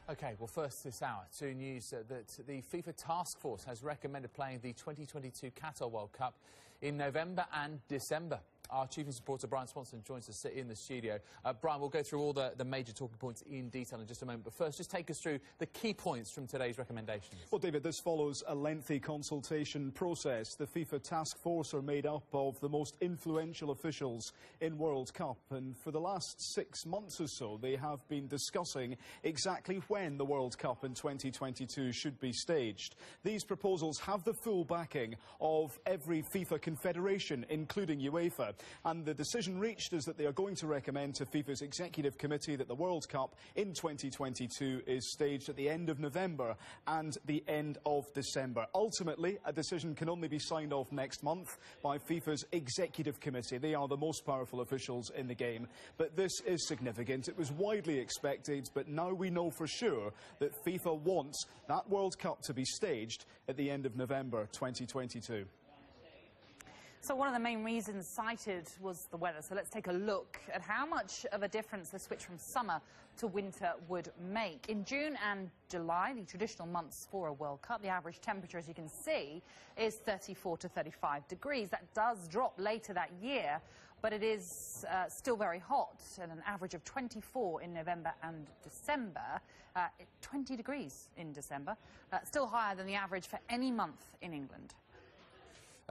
OK, well, first this hour, news that the FIFA task force has recommended playing the 2022 Qatar World Cup in November and December. Our chief reporter, Bryan Swanson, joins us in the studio. Bryan, we'll go through all the major talking points in detail in just a moment. But first, just take us through the key points from today's recommendations. Well, David, this follows a lengthy consultation process. The FIFA task force are made up of the most influential officials in World Cup. And for the last 6 months or so, they have been discussing exactly when the World Cup in 2022 should be staged. These proposals have the full backing of every FIFA confederation, including UEFA. And the decision reached is that they are going to recommend to FIFA's Executive Committee that the World Cup in 2022 is staged at the end of November and the end of December. Ultimately, a decision can only be signed off next month by FIFA's Executive Committee. They are the most powerful officials in the game. But this is significant. It was widely expected, but now we know for sure that FIFA wants that World Cup to be staged at the end of November 2022. So one of the main reasons cited was the weather. So let's take a look at how much of a difference the switch from summer to winter would make. In June and July, the traditional months for a World Cup, the average temperature, as you can see, is 34 to 35 degrees. That does drop later that year, but it is still very hot, at an average of 24 in November and December, 20 degrees in December, still higher than the average for any month in England.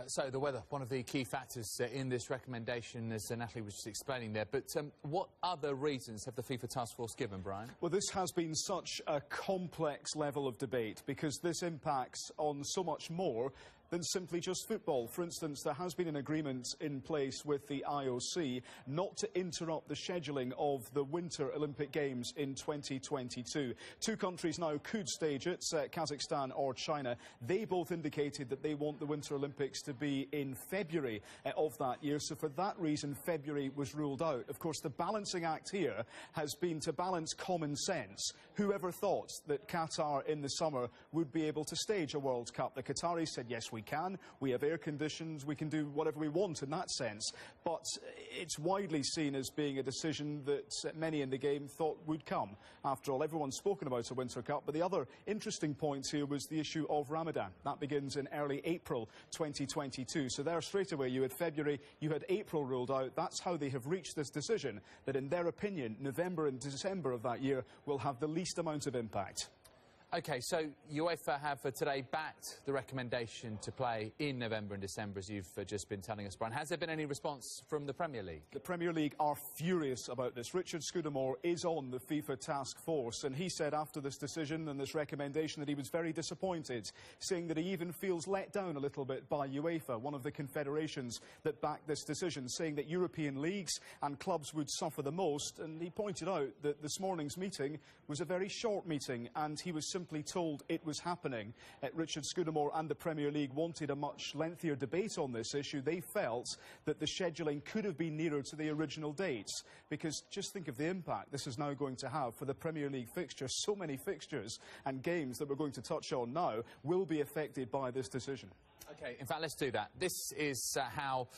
So the weather, one of the key factors in this recommendation, as Natalie was just explaining there. But what other reasons have the FIFA task force given, Bryan? Well, this has been such a complex level of debate because this impacts on so much more than simply just football. For instance, there has been an agreement in place with the IOC not to interrupt the scheduling of the Winter Olympic Games in 2022. Two countries now could stage it, Kazakhstan or China. They both indicated that they want the Winter Olympics to be in February of that year. So for that reason, February was ruled out. Of course, the balancing act here has been to balance common sense. Whoever thought that Qatar in the summer would be able to stage a World Cup? The Qataris said, yes, we can. We have air conditions. We can do whatever we want in that sense. But it's widely seen as being a decision that many in the game thought would come. After all, everyone's spoken about a Winter Cup. But the other interesting point here was the issue of Ramadan. That begins in early April 2022. So there straight away you had February, you had April ruled out. That's how they have reached this decision, that in their opinion, November and December of that year will have the least amount of impact. OK, so UEFA have today backed the recommendation to play in November and December, as you've just been telling us, Bryan. Has there been any response from the Premier League? The Premier League are furious about this. Richard Scudamore is on the FIFA task force, and he said after this decision and this recommendation that he was very disappointed, saying that he even feels let down a little bit by UEFA, one of the confederations that backed this decision, saying that European leagues and clubs would suffer the most. And he pointed out that this morning's meeting was a very short meeting, and he was simply told it was happening. Richard Scudamore and the Premier League wanted a much lengthier debate on this issue. They felt that the scheduling could have been nearer to the original dates, because just think of the impact this is now going to have for the Premier League fixtures. So many fixtures and games that we're going to touch on now will be affected by this decision. OK, in fact, let's do that. This is how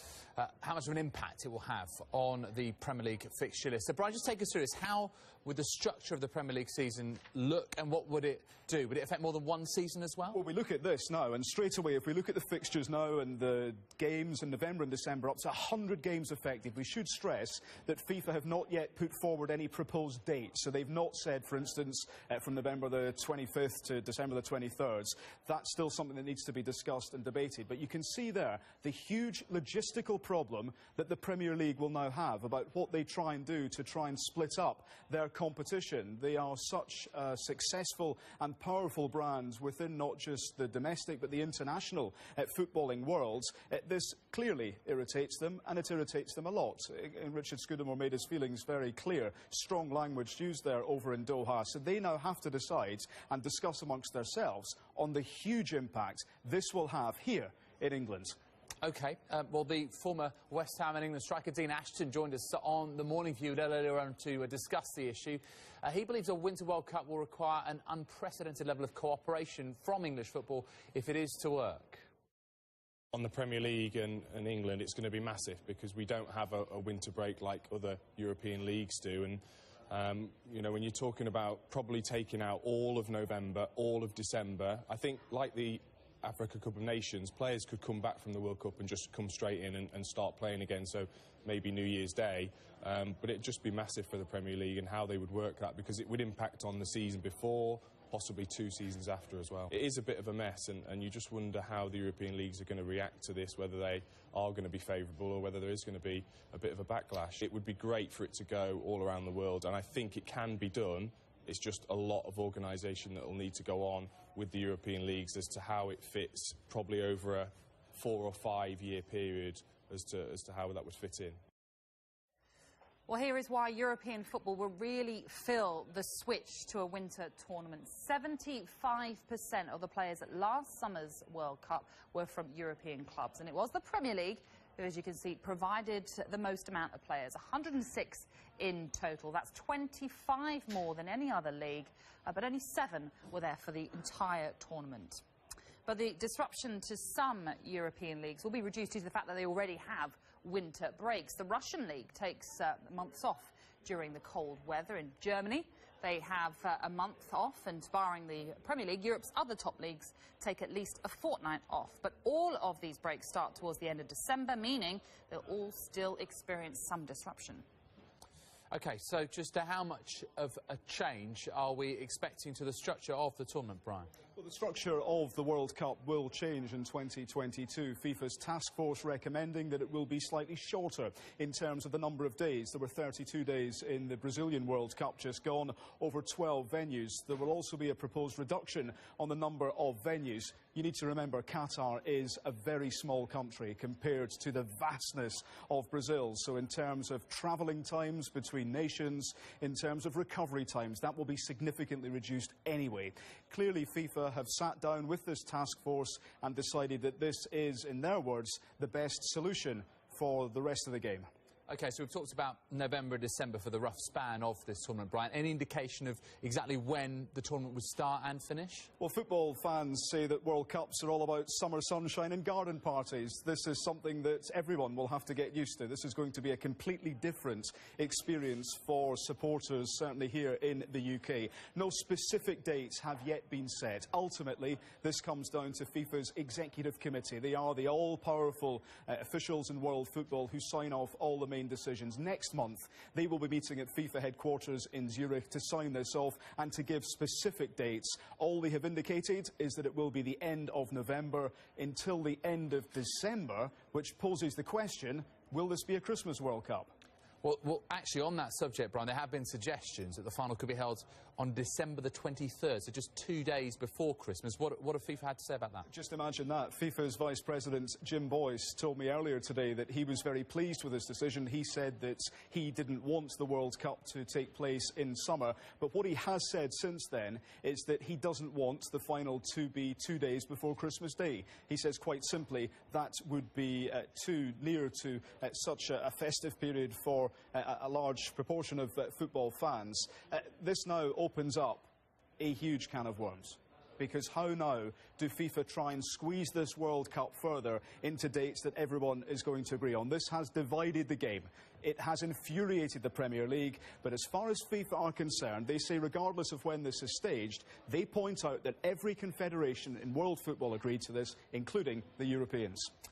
much of an impact it will have on the Premier League fixture list. So, Bryan, just take us through this. How would the structure of the Premier League season look, and what would it do? Would it affect more than one season as well? Well, we look at this now, and straight away, if we look at the fixtures now and the games in November and December, up to 100 games affected, we should stress that FIFA have not yet put forward any proposed dates. So they've not said, for instance, from November the 25th to December the 23rd. That's still something that needs to be discussed and debated. But you can see there the huge logistical problem that the Premier League will now have about what they try and do to try and split up their competition. They are such successful and powerful brands within not just the domestic but the international footballing worlds. This clearly irritates them, and it irritates them a lot. And Richard Scudamore made his feelings very clear. Strong language used there over in Doha. So they now have to decide and discuss amongst themselves on the huge impact this will have here in England. OK, well, the former West Ham and England striker Dean Ashton joined us on the Morning View earlier on to discuss the issue. He believes a Winter World Cup will require an unprecedented level of cooperation from English football if it is to work. On the Premier League and England, it's going to be massive because we don't have a winter break like other European leagues do. And You know, when you're talking about probably taking out all of November, all of December, I think, like the Africa Cup of Nations, players could come back from the World Cup and just come straight in and start playing again, so maybe New Year's Day. But it'd just be massive for the Premier League and how they would work that, because it would impact on the season before, possibly 2 seasons after as well. It is a bit of a mess, and you just wonder how the European leagues are going to react to this, whether they are going to be favourable or whether there is going to be a bit of a backlash. It would be great for it to go all around the world, and I think it can be done. It's just a lot of organisation that will need to go on with the European leagues as to how it fits, probably over a 4 or 5 year period as to how that would fit in. Well, here is why European football will really feel the switch to a winter tournament. 75% of the players at last summer's World Cup were from European clubs, and it was the Premier League who, as you can see, provided the most amount of players, 106 in total. That's 25 more than any other league, but only 7 were there for the entire tournament. But the disruption to some European leagues will be reduced due to the fact that they already have winter breaks. The Russian league takes months off during the cold weather. In Germany, they have a month off, and barring the Premier League, Europe's other top leagues take at least a fortnight off. But all of these breaks start towards the end of December, meaning they'll all still experience some disruption. OK, so just how much of a change are we expecting to the structure of the tournament, Brian? Well, the structure of the World Cup will change in 2022. FIFA's task force recommending that it will be slightly shorter in terms of the number of days. There were 32 days in the Brazilian World Cup just gone, over 12 venues. There will also be a proposed reduction on the number of venues. You need to remember Qatar is a very small country compared to the vastness of Brazil. So in terms of travelling times between nations, in terms of recovery times, that will be significantly reduced anyway. Clearly, FIFA have sat down with this task force and decided that this is, in their words, the best solution for the rest of the game. OK, so we've talked about November, December for the rough span of this tournament, Brian. Any indication of exactly when the tournament would start and finish? Well, football fans say that World Cups are all about summer sunshine and garden parties. This is something that everyone will have to get used to. This is going to be a completely different experience for supporters, certainly here in the UK. No specific dates have yet been set. Ultimately, this comes down to FIFA's executive committee. They are the all-powerful officials in world football who sign off all the main decisions. Next month, they will be meeting at FIFA headquarters in Zurich to sign this off and to give specific dates. All they have indicated is that it will be the end of November until the end of December, which poses the question, will this be a Christmas World Cup? Well, actually, on that subject, Brian, there have been suggestions that the final could be held on December the 23rd, so just 2 days before Christmas. What have FIFA had to say about that? Just imagine that. FIFA's Vice President Jim Boyce told me earlier today that he was very pleased with this decision. He said that he didn't want the World Cup to take place in summer, but what he has said since then is that he doesn't want the final to be 2 days before Christmas Day. He says quite simply that would be too near to such a festive period for a large proportion of football fans. This now opens up a huge can of worms. Because how now do FIFA try and squeeze this World Cup further into dates that everyone is going to agree on? This has divided the game. It has infuriated the Premier League, but as far as FIFA are concerned, they say regardless of when this is staged, they point out that every confederation in world football agreed to this, including the Europeans.